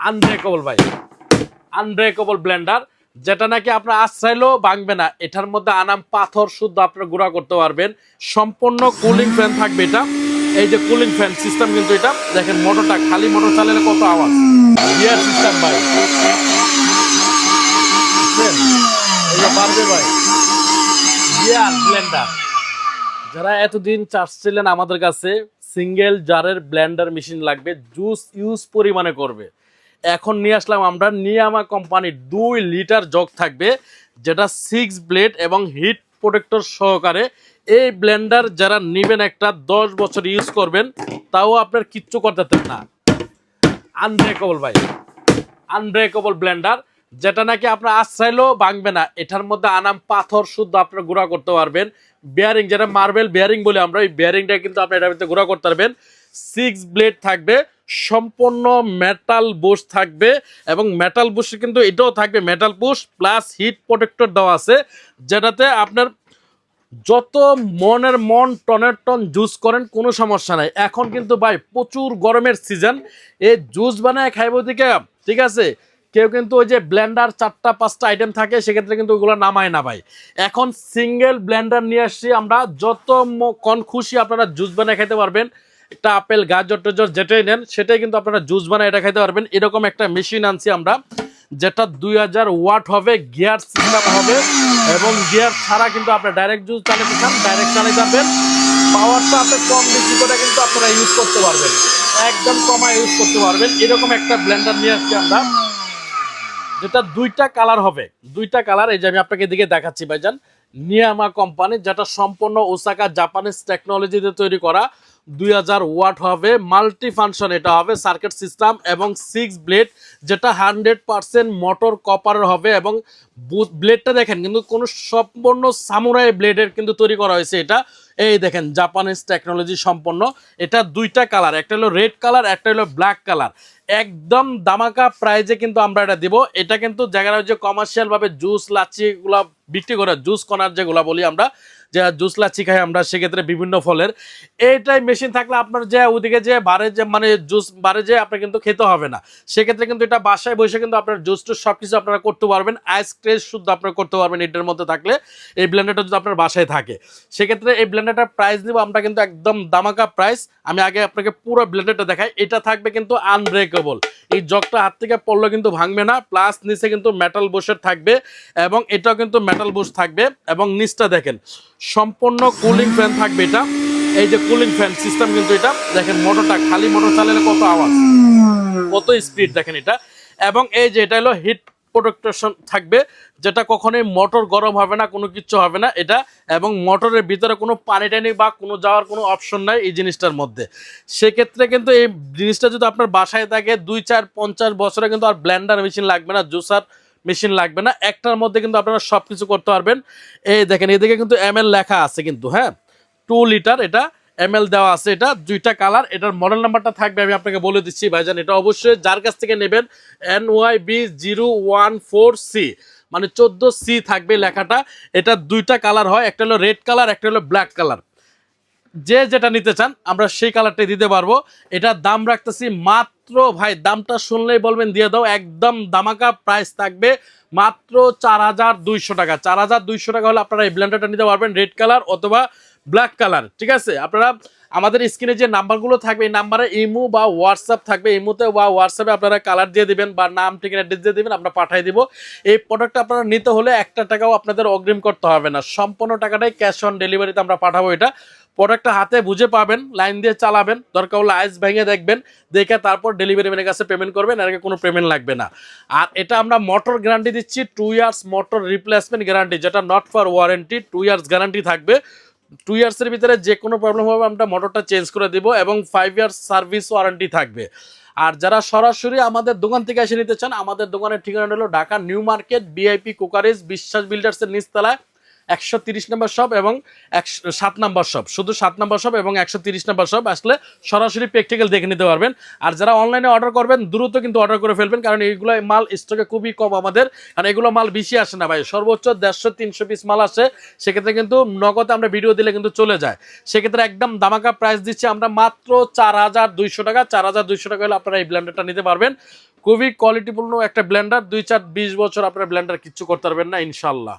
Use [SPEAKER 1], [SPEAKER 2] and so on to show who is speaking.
[SPEAKER 1] Unbreakable ভাই, unbreakable Blender, যেটা নাকি আপনার আশ্রাইলেও ভাঙবে না। এটার মধ্যে আনাম পাথর শুদ্ধ আপনার গুঁড়া করতে পারবেন। সম্পূর্ণ কুলিং ফ্যান থাকবে এটা। এই যে কুলিং ফ্যান সিস্টেম, কিন্তু এটা দেখেন মোটরটা, খালি মোটর চালালে কত আওয়াজ। গিয়ার সিস্টেম ভাই, বুঝছেন? এই যে পারবে ভাই, গিয়ার ব্লেন্ডার। যারা এতদিন চাচ্ছিলেন আমাদের কাছে সিঙ্গেল জারের ব্লেন্ডার মেশিন লাগবে, জুস ইউজ পরিমাণে করবে, এখন নিয়ে আসলাম আমরা নিয়ামা কোম্পানির 2 লিটার জগ থাকবে, যেটা 6 ব্লেড এবং হিট প্রোটেক্টর সহকারে। এই ব্লেন্ডার যারা নেবেন একটা 10 বছর ইউজ করবেন, তাও আপনার কিচ্ছু করতে পারবেন না। আনব্রেকেবল ভাই, আনব্রেকেবল ব্লেন্ডার, যেটা নাকি আপনার আশ্রাইলেও ভাঙবে না। এটার মধ্যে আনাম পাথর শুদ্ধ আপনার গুঁড়া করতে পারবেন। বেয়ারিং, যেটা মার্বেল বেয়ারিং বলে আমরা, ওই বেয়ারিংটা কিন্তু আপনি এটার ভিতরে গুঁড়া করতে পারবেন। 6 ব্লেড থাকবে, সম্পূর্ণ মেটাল বুশ থাকবে, এবং মেটাল বুশে কিন্তু এটাও থাকবে metal Bush plus hit protector দেওয়া আছে, যেটাতে আপনার যত মনের মন টনের টন জুস করেন কোনো সমস্যা নাই। এখন কিন্তু ভাই প্রচুর গরমের সিজন, এই জুস বানায় খাইব দিকে, ঠিক আছে? কেউ কিন্তু ওই যে ব্লেন্ডার 4টা 5টা আইটেম থাকে, সেক্ষেত্রে কিন্তু ওইগুলো নামায় না ভাই। এখন সিঙ্গেল ব্লেন্ডার নিয়ে আসছি আমরা, যত কন খুশি আপনারা জুস বানায় খেতে পারবেন। একটা আপেল, গাজর টজর যেটাই নেন সেটাই কিন্তু আপনারা জুস বানায় এটা খাইতে পারবেন। এরকম একটা মেশিন আনছি আমরা, যেটা 2000 ওয়াট হবে, গিয়ার সিস্টেম হবে, এবং গিয়ার ছাড়া কিন্তু আপনি ডাইরেক্ট জুস চালাতে চান ডাইরেক্ট চালাতে পারবেন। পাওয়ারটা আপনি কম বেশি করে কিন্তু আপনারা ইউজ করতে পারবেন, একদম কমায় ইউজ করতে পারবেন। এরকম একটা ব্লেন্ডার নিয়ে আসছি আমরা, যেটা 2টা কালার হবে। 2টা কালার, এই যে আমি আপনাকে দিকে দেখাচ্ছি ভাইজান। নিয়ামা কোম্পানি, যেটা সম্পূর্ণ ওসাকা জাপানিজ টেকনোলজিতে তৈরি করা, 2000 ওয়াট হবে, মাল্টি ফাংশন এটা হবে, সার্কিট সিস্টেম এবং 6 ব্লেড, যেটা 100% মোটর কপারের হবে। এবং ব্লেডটা দেখেন কিন্তু কোনো সম্পূর্ণ সামুরাই ব্লেডের কিন্তু তৈরি করা হয়েছে এটা। এই দেখেন জাপানিজ টেকনোলজি সম্পন্ন। এটা 2টা কালার, একটা হলো রেড কালার, একটা হলো ব্ল্যাক কালার। একদম দামাকা প্রাইজে কিন্তু আমরা এটা দিব। এটা কিন্তু জায়গায় যে কমার্শিয়াল ভাবে জুস লাচ্ছি গুলা বিক্রি করে, জুস কর্নার যেগুলা বলি আমরা, যে জুস লাচ্ছি খাই আমরা, সেক্ষেত্রে বিভিন্ন ফলের এইটাই মেশিন থাকলে আপনার যে ওদিকে যে বারে যে মানে জুস বারে যে আপনার কিন্তু খেতে হবে না। সেক্ষেত্রে কিন্তু এটা বাসায় বসে কিন্তু আপনার জুস টুস সব কিছু আপনারা করতে পারবেন, আইস ক্রেজ শুদ্ধ আপনারা করতে পারবেন এটার মধ্যে থাকলে। এই ব্লেন্ডারটা যদি আপনার বাসায় থাকে, সেক্ষেত্রে এই ব্লেন্ডারটার প্রাইস দিব আমরা কিন্তু একদম দামাকা প্রাইস। আমি আগে আপনাকে পুরো ব্লেন্ডারটা দেখাই। এটা থাকবে কিন্তু আনব্রেকেবল, এই জগটা হাত থেকে পড়লে কিন্তু ভাঙবে না, প্লাস নিচে কিন্তু মেটাল বুশের থাকবে, এবং এটাও কিন্তু মেটাল বুশ থাকবে। এবং নিচটা দেখেন সম্পূর্ণ কুলিং ফ্যান থাকবে এটা। এই যে কুলিং ফ্যান সিস্টেম, কিন্তু এটা দেখেন মোটরটা, খালি মোটর চালালে কত আওয়াজ, কত স্পিড দেখেন এটা। এবং এই যে এটা হলো হিট প্রোটেকশন থাকবে, যেটা কখনোই মোটর গরম হবে না, কোনো কিছু হবে না এটা। এবং মোটরের ভিতরে কোনো পানি টানি বা কোনো যাওয়ার কোনো অপশন নাই এই জিনিসটার মধ্যে। সেক্ষেত্রে কিন্তু এই জিনিসটা যদি আপনার বাসায় থাকে 2-4-50 বছরে কিন্তু আর ব্লেন্ডার মেশিন লাগবে না, জুসার মেশিন লাগবে না, একটার মধ্যে কিন্তু আপনারা সব কিছু করতে পারবেন। এই দেখেন এদিকে কিন্তু ML লেখা আছে কিন্তু, হ্যাঁ 2 লিটার এটা ML দেওয়া আছে। এটা 2টা কালার, এটার মডেল নাম্বারটা থাকবে আমি আপনাকে বলে দিচ্ছি ভাইজান। এটা অবশ্যই যার কাছ থেকে নেবেন NYB014C, মানে 14C থাকবে লেখাটা। এটা 2টা কালার হয়, একটা হলো রেড কালার, একটা হলো ব্ল্যাক কালার। যে যেটা নিতে চান আমরা সেই কালারটাই দিতে পারবো। এটার দাম রাখতেছি মাত্র, ভাই দামটা শুনলেই বলবেন দিয়ে দাও, একদম দামাকা প্রাইস থাকবে মাত্র 4200 টাকা। 4200 টাকা হলে আপনারা এই ব্লেন্ডারটা নিতে পারবেন, রেড কালার অথবা ব্ল্যাক কালার, ঠিক আছে? আপনারা আমাদের স্ক্রিনে যে নাম্বারগুলো থাকবে, এই নাম্বারে ইমো বা হোয়াটসঅ্যাপ থাকবে, ইমোতে বা হোয়াটসঅ্যাপে আপনারা কালার দিয়ে দিবেন বা নাম ঠিকানা অ্যাড্রেস দিয়ে দিবেন, আমরা পাঠিয়ে দিব। এই প্রোডাক্টটা আপনারা নিতে হলে 1 টাকাও আপনাদের অগ্রিম করতে হবে না, সম্পূর্ণ টাকাটাই ক্যাশ অন ডেলিভারিতে আমরা পাঠাবো। এটা প্রোডাক্টটা হাতে বুঝে পাবেন, লাইন দিয়ে চালাবেন, দরকার হলে আইস ভেঙে দেখবেন, দেখে তারপর ডেলিভারি ম্যানের কাছে পেমেন্ট করবেন, এর আগে কোনো পেমেন্ট লাগবে না। আর এটা আমরা মোটর গ্যারান্টি দিচ্ছি, 2 ইয়ার্স মোটর রিপ্লেসমেন্ট গ্যারান্টি, যেটা not for warranty, 2 years guarantee থাকবে। 2 ইয়ার্সের ভিতরে যে কোনো প্রবলেম হবে আমরা মোটরটা চেঞ্জ করে দিব, এবং 5 ইয়ার্স সার্ভিস ওয়ারেন্টি থাকবে। আর যারা সরাসরি আমাদের দোকান থেকে এসে নিতে চান, আমাদের দোকানের ঠিকানা হলো ঢাকা নিউ মার্কেট, VIP কোকারেজ, বিশ্বাস বিল্ডার্সের নিচতলায় 130 নম্বর শপ এবং 7 নম্বর শপ, শুধু 7 নম্বর শপ এবং 130 নম্বর শপ আসলে সরাসরি প্র্যাকটিক্যাল দেখে নিতে পারবেন। আর যারা অনলাইনে অর্ডার করবেন দ্রুত কিন্তু অর্ডার করে ফেলবেন, কারণ এইগুলো মাল স্টকে খুবই কম আমাদের, কারণ এগুলো মাল বেশি আসে না ভাই, সর্বোচ্চ 150-300 পিস মাল আসে। সেক্ষেত্রে কিন্তু নগদে আমরা ভিডিও দিলে কিন্তু চলে যায়। সেক্ষেত্রে একদম দামাকা প্রাইস দিচ্ছি আমরা মাত্র 4200 টাকা। 4200 টাকা হলে আপনারা এই ব্লেন্ডারটা নিতে পারবেন। খুবই কোয়ালিটিপূর্ণ একটা ব্লেন্ডার, 2-4-20 বছর আপনার ব্লেন্ডার কিচ্ছু করতে পারবেন না ইনশাল্লাহ।